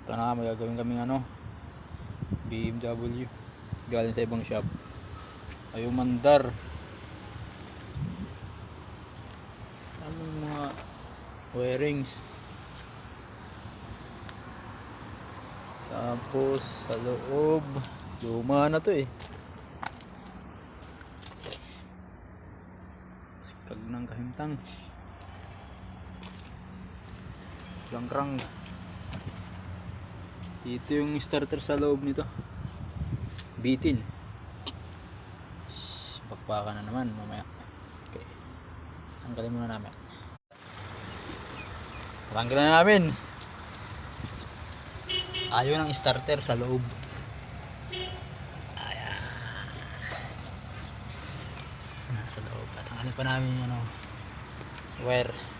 Ito na, magagawin kaming BMW galing sa ibang shop. Ayaw mandar. Tamang mga wirings. Tapos sa loob, luma na to eh. Kag ng kahimtang. Rang-rang. Dito yung starter sa loob nito. Bitin. Bakbakan na naman mamaya. Okay. Tanggalin muna namin. Tanggalin na namin. Ayaw ng starter sa loob. Ayan. Nasa loob. Tanggalin pa namin yung wire.